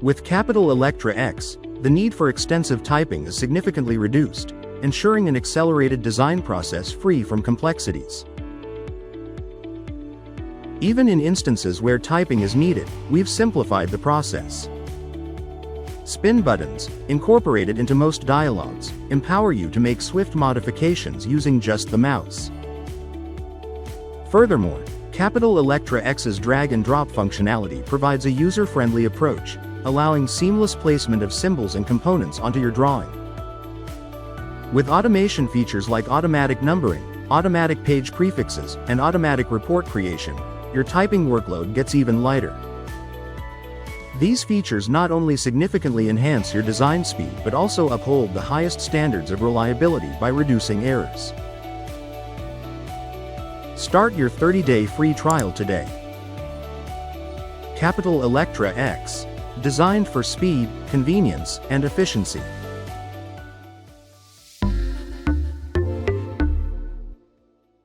With Capital Electra X, the need for extensive typing is significantly reduced, ensuring an accelerated design process free from complexities. Even in instances where typing is needed, we've simplified the process. Spin buttons, incorporated into most dialogues, empower you to make swift modifications using just the mouse. Furthermore, Capital Electra X's drag-and-drop functionality provides a user-friendly approach, allowing seamless placement of symbols and components onto your drawing. With automation features like automatic numbering, automatic page prefixes, and automatic report creation, your typing workload gets even lighter. These features not only significantly enhance your design speed but also uphold the highest standards of reliability by reducing errors. Start your 30-day free trial today. Capital Electra X, designed for speed, convenience, and efficiency.